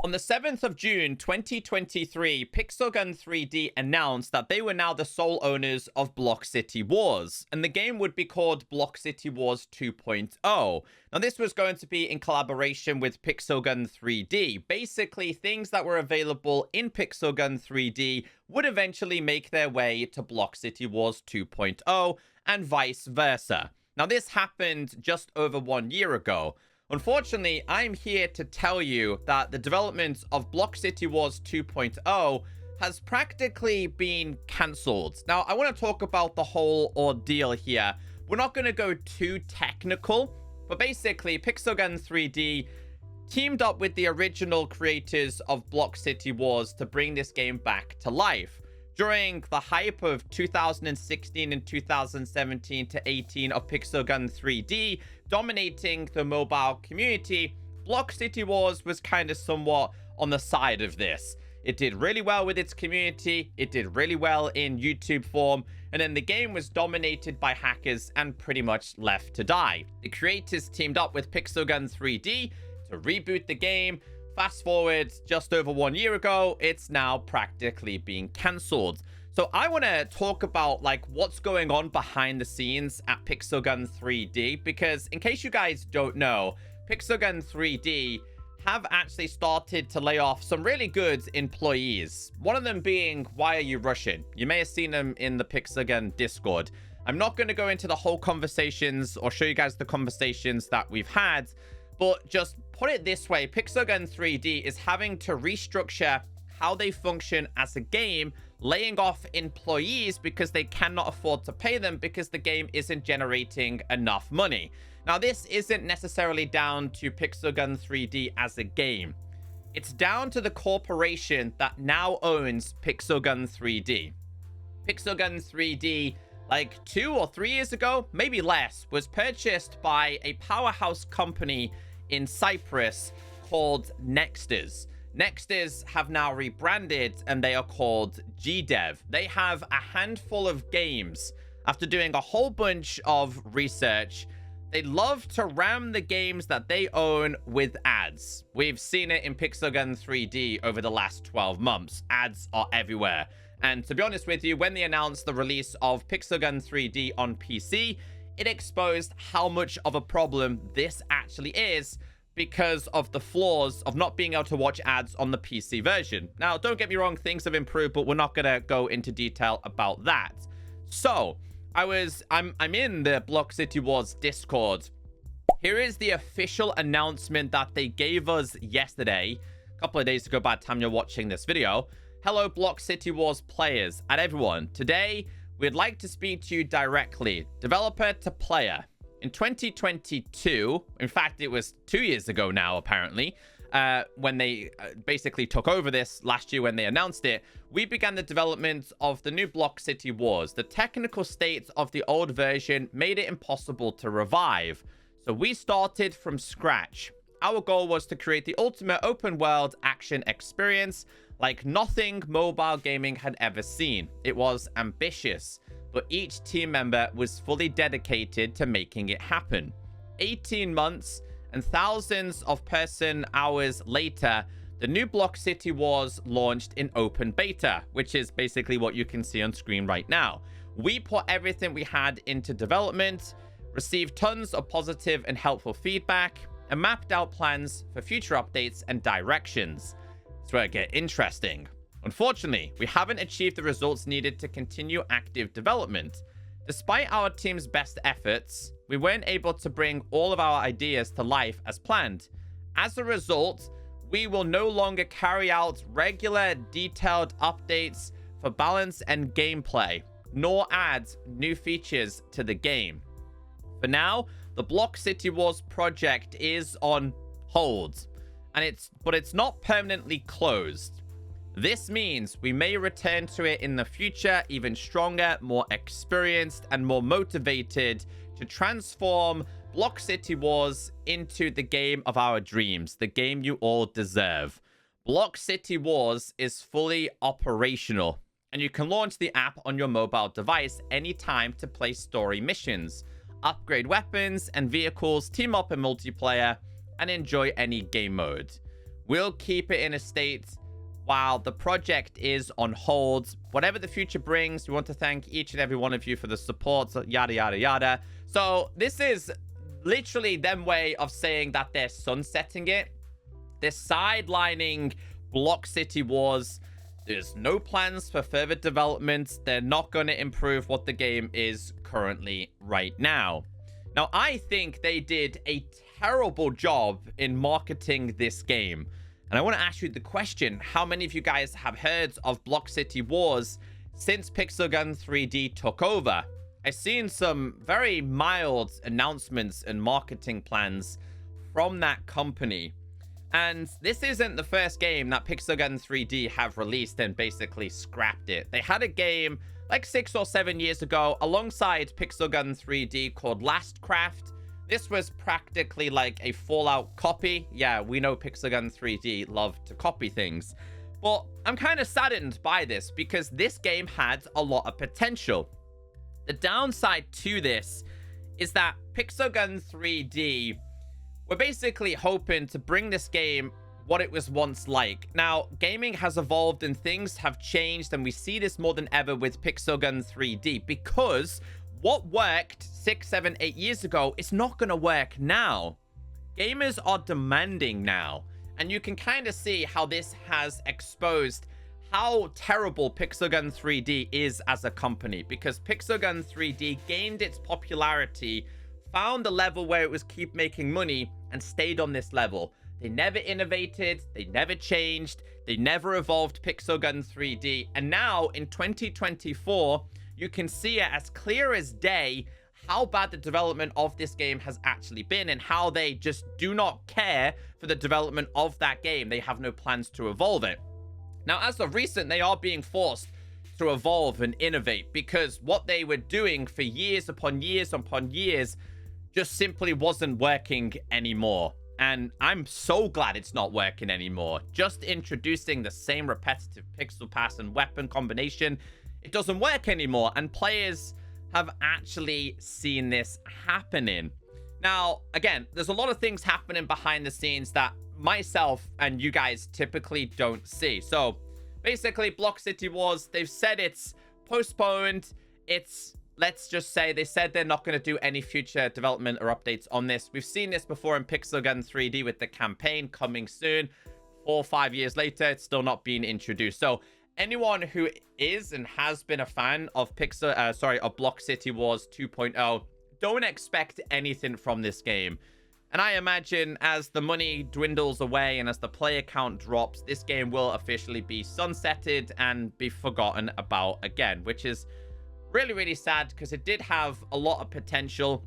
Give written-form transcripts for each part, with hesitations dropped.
On the 7th of June 2023, Pixelgun 3D announced that they were now the sole owners of Block City Wars, and the game would be called Block City Wars 2.0. Now, this was going to be in collaboration with Pixelgun 3D. Basically, things that were available in Pixelgun 3D would eventually make their way to Block City Wars 2.0, and vice versa. Now, this happened just over 1 year ago. Unfortunately, I'm here to tell you that the development of Block City Wars 2.0 has practically been cancelled. Now, I want to talk about the whole ordeal here. We're not going to go too technical, but basically, Pixelgun 3D teamed up with the original creators of Block City Wars to bring this game back to life. During the hype of 2016 and 2017 to 18 of Pixelgun 3D dominating the mobile community, Block City Wars was kind of somewhat on the side of this. It did really well with its community, it did really well in YouTube form, and then the game was dominated by hackers and pretty much left to die. The creators teamed up with Pixelgun 3D to reboot the game. Fast forward just over 1 year ago, it's now practically being cancelled. So I want to talk about like what's going on behind the scenes at Pixelgun 3D, because in case you guys don't know, Pixelgun 3D have actually started to lay off some really good employees. One of them being, Why Are You Russian? You may have seen them in the Pixelgun Discord. I'm not going to go into the whole conversations or show you guys the conversations that we've had, but just put it this way, Pixelgun 3D is having to restructure how they function as a game, laying off employees because they cannot afford to pay them because the game isn't generating enough money. Now, this isn't necessarily down to Pixelgun 3D as a game. It's down to the corporation that now owns Pixelgun 3D. Pixelgun 3D, like 2 or 3 years ago, maybe less, was purchased by a powerhouse company in Cyprus called Nexters. Nexters have now rebranded and they are called GDEV. They have a handful of games. After doing a whole bunch of research, they love to ram the games that they own with ads. We've seen it in Pixelgun 3D over the last 12 months. Ads are everywhere. And to be honest with you, when they announced the release of Pixelgun 3D on PC, it exposed how much of a problem this actually is because of the flaws of not being able to watch ads on the PC version. Now, don't get me wrong, things have improved, but we're not going to go into detail about that. So, I'm in the Block City Wars Discord. Here is the official announcement that they gave us yesterday, a couple of days ago by the time you're watching this video. Hello, Block City Wars players and everyone. Today, we'd like to speak to you directly, developer to player. In 2022, in fact, it was 2 years ago now, apparently, when they basically took over this last year when they announced it, we began the development of the new Block City Wars. The technical state of the old version made it impossible to revive. So we started from scratch. Our goal was to create the ultimate open world action experience like nothing mobile gaming had ever seen. It was ambitious, but each team member was fully dedicated to making it happen. 18 months and thousands of person hours later, the new Block City Wars launched in open beta, which is basically what you can see on screen right now. We put everything we had into development, received tons of positive and helpful feedback, and mapped out plans for future updates and directions. It's where it gets interesting. Unfortunately, we haven't achieved the results needed to continue active development. Despite our team's best efforts, we weren't able to bring all of our ideas to life as planned. As a result, we will no longer carry out regular, detailed updates for balance and gameplay, nor add new features to the game. For now, the Block City Wars project is on hold, but it's not permanently closed. This means we may return to it in the future even stronger, more experienced, and more motivated to transform Block City Wars into the game of our dreams, the game you all deserve. Block City Wars is fully operational, and you can launch the app on your mobile device anytime to play story missions, upgrade weapons and vehicles, team up in multiplayer, and enjoy any game mode. We'll keep it in a state while the project is on hold. Whatever the future brings, we want to thank each and every one of you for the support, yada, yada, yada. So this is literally them way of saying that they're sunsetting it. They're sidelining Block City Wars. There's no plans for further development. They're not going to improve what the game is currently right now. Now, I think they did a terrible job in marketing this game. And I want to ask you the question, how many of you guys have heard of Block City Wars since Pixel Gun 3D took over? I've seen some very mild announcements and marketing plans from that company. And this isn't the first game that Pixel Gun 3D have released and basically scrapped it. They had a game like 6 or 7 years ago alongside Pixel Gun 3D called Lastcraft. This was practically like a Fallout copy. Yeah, we know Pixel Gun 3D love to copy things. But I'm kind of saddened by this because this game had a lot of potential. The downside to this is that Pixel Gun 3D were basically hoping to bring this game what it was once like. Now, gaming has evolved and things have changed, and we see this more than ever with Pixel Gun 3D because what worked 6, 7, 8 years ago is not going to work now. Gamers are demanding now, and you can kind of see how this has exposed how terrible Pixel Gun 3D is as a company, because Pixel Gun 3D gained its popularity, found a level where it was keep making money, and stayed on this level. They never innovated, they never changed, they never evolved Pixel Gun 3D, and now in 2024, you can see it as clear as day how bad the development of this game has actually been and how they just do not care for the development of that game. They have no plans to evolve it. Now, as of recent, they are being forced to evolve and innovate because what they were doing for years upon years upon years just simply wasn't working anymore. And I'm so glad it's not working anymore. Just introducing the same repetitive pixel pass and weapon combination, it doesn't work anymore. And players have actually seen this happening. Now, again, there's a lot of things happening behind the scenes that myself and you guys typically don't see. So basically, Block City Wars, they've said it's postponed. Let's just say they said they're not going to do any future development or updates on this. We've seen this before in Pixel Gun 3D with the campaign coming soon. 4 or 5 years later, it's still not being introduced. So anyone who is and has been a fan of Block City Wars 2.0, don't expect anything from this game. And I imagine as the money dwindles away and as the player count drops, this game will officially be sunsetted and be forgotten about again, which is really, really sad because it did have a lot of potential.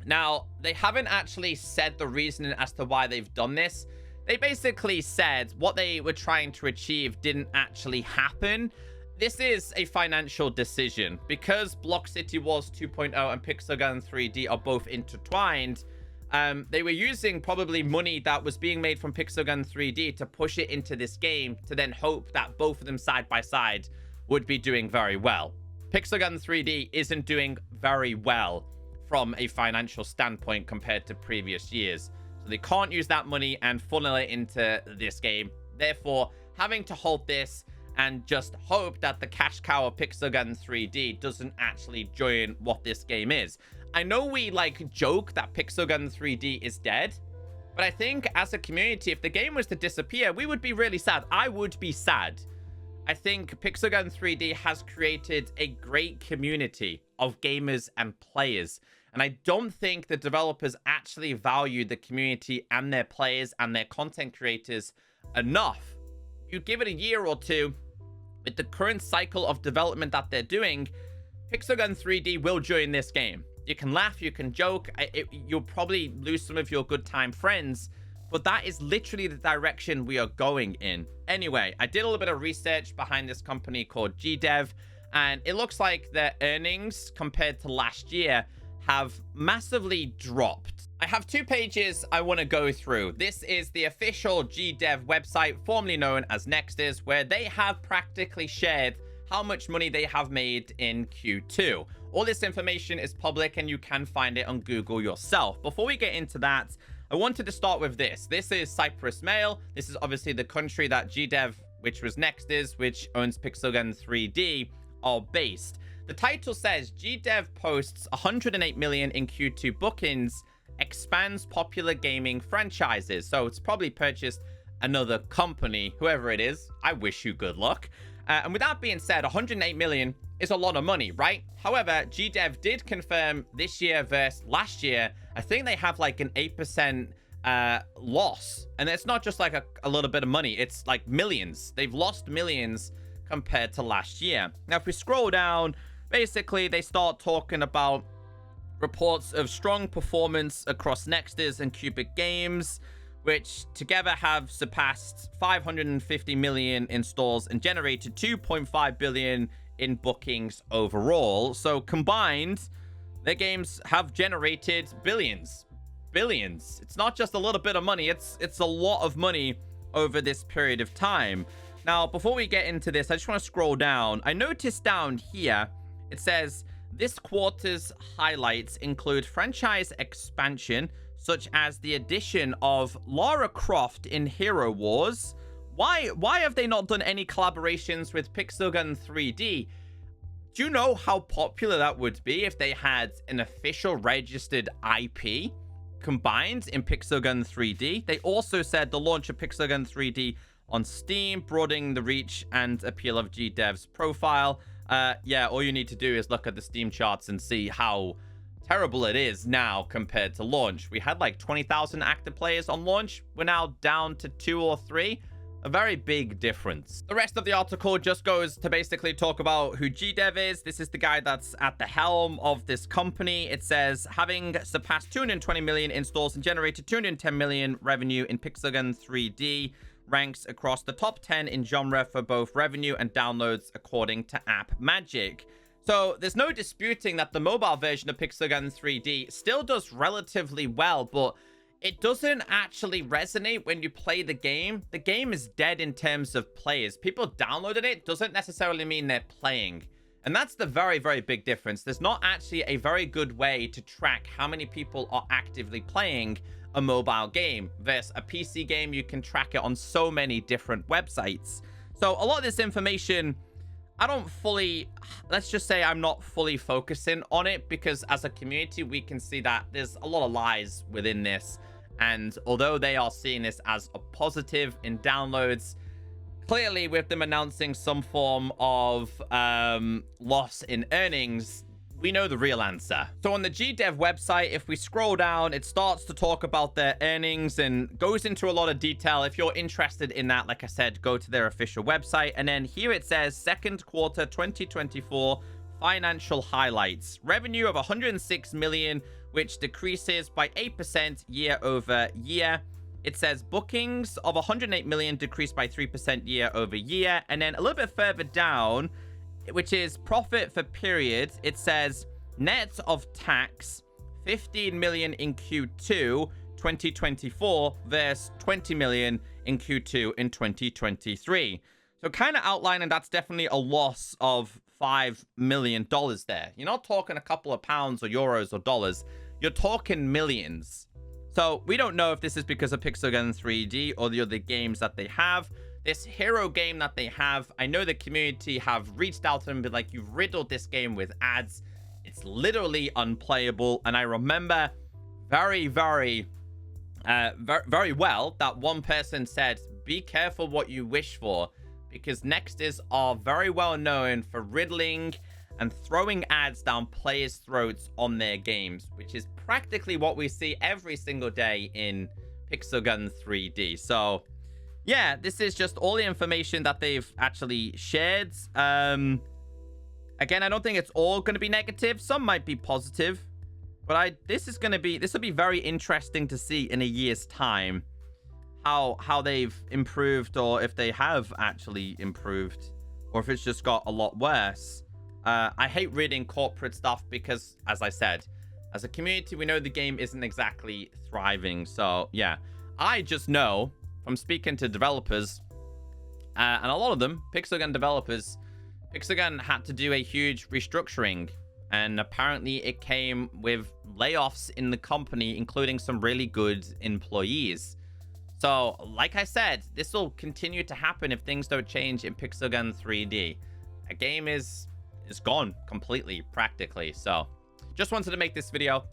Now, they haven't actually said the reasoning as to why they've done this. They basically said what they were trying to achieve didn't actually happen. This is a financial decision because Block City Wars 2.0 and Pixel Gun 3D are both intertwined. They were using probably money that was being made from Pixel Gun 3D to push it into this game to then hope that both of them side by side would be doing very well. Pixel Gun 3D isn't doing very well from a financial standpoint compared to previous years. So they can't use that money and funnel it into this game. Therefore, having to hold this and just hope that the cash cow of Pixel Gun 3D doesn't actually join what this game is. I know we joke that Pixel Gun 3D is dead, but I think as a community, if the game was to disappear, we would be really sad. I would be sad. I think Pixel Gun 3D has created a great community of gamers and players. And I don't think the developers actually value the community and their players and their content creators enough. You give it a year or two, with the current cycle of development that they're doing, Pixel Gun 3D will join this game. You can laugh, you can joke, you'll probably lose some of your good time friends, but that is literally the direction we are going in. Anyway, I did a little bit of research behind this company called GDEV, and it looks like their earnings compared to last year have massively dropped. I have 2 pages I want to go through. This is the official GDEV website, formerly known as Nexters, where they have practically shared how much money they have made in Q2. All this information is public and you can find it on Google yourself. Before we get into that, I wanted to start with this. This is Cyprus Mail. This is obviously the country that GDEV, which was Nexters, which owns Pixelgun 3D, are based. The title says GDEV posts 108 million in Q2 bookings, expands popular gaming franchises. So it's probably purchased another company, whoever it is. I wish you good luck. And with that being said, 108 million is a lot of money, right? However, GDEV did confirm this year versus last year, I think they have like an 8% loss. And it's not just like a little bit of money. It's like millions. They've lost millions compared to last year. Now, if we scroll down, basically they start talking about reports of strong performance across Nexters and Cubic Games, which together have surpassed 550 million in stores and generated 2.5 billion in bookings overall. So combined, their games have generated billions. It's not just a little bit of money, it's a lot of money over this period of time. Now, before we get into this, I just want to scroll down. I noticed down here, it says, this quarter's highlights include franchise expansion, such as the addition of Lara Croft in Hero Wars. Why have they not done any collaborations with Pixelgun 3D? Do you know how popular that would be if they had an official registered IP combined in Pixelgun 3D? They also said the launch of Pixelgun 3D on Steam, broadening the reach and appeal of GDEV's profile. Yeah, all you need to do is look at the Steam charts and see how terrible it is now compared to launch. We had like 20,000 active players on launch. We're now down to 2 or 3. A very big difference. The rest of the article just goes to basically talk about who GDEV is. This is the guy that's at the helm of this company. It says, having surpassed 220 million installs and generated 210 million revenue in Pixelgun 3D, ranks across the top 10 in genre for both revenue and downloads according to App Magic. So there's no disputing that the mobile version of Pixelgun 3D still does relatively well, but it doesn't actually resonate when you play the game. The game is dead in terms of players. People downloaded it doesn't necessarily mean they're playing. And that's the very, very big difference. There's not actually a very good way to track how many people are actively playing a mobile game. Versus a PC game, you can track it on so many different websites. So a lot of this information, I don't fully, let's just say I'm not fully focusing on it, because as a community, we can see that there's a lot of lies within this. And although they are seeing this as a positive in downloads, clearly with them announcing some form of loss in earnings, we know the real answer. So on the GDEV website, if we scroll down, it starts to talk about their earnings and goes into a lot of detail. If you're interested in that, like I said, go to their official website. And then here it says second quarter 2024 financial highlights. Revenue of 106 million, which decreases by 8% year over year. It says bookings of 108 million decreased by 3% year over year. And then a little bit further down, which is profit for period, it says net of tax 15 million in Q2 2024 versus 20 million in Q2 in 2023. So kind of outlining that's definitely a loss of $5 million there. You're not talking a couple of pounds or euros or dollars. You're talking millions. So we don't know if this is because of Pixelgun 3D or the other games that they have. This hero game that they have, I know the community have reached out to them and been like, you've riddled this game with ads. It's literally unplayable. And I remember very well that one person said, be careful what you wish for, because Nexters are very well known for riddling and throwing ads down players' throats on their games, which is practically what we see every single day in Pixelgun 3D. So yeah, this is just all the information that they've actually shared. Again, I don't think it's all going to be negative. Some might be positive, but this will be very interesting to see in a year's time how they've improved, or if they have actually improved, or if it's just got a lot worse. I hate reading corporate stuff because, as I said, as a community, we know the game isn't exactly thriving. So yeah, I just know from speaking to developers, and a lot of them, Pixelgun developers, Pixelgun had to do a huge restructuring. And apparently it came with layoffs in the company, including some really good employees. So, like I said, this will continue to happen if things don't change in Pixel Gun 3D. A game is gone completely, practically. So, just wanted to make this video.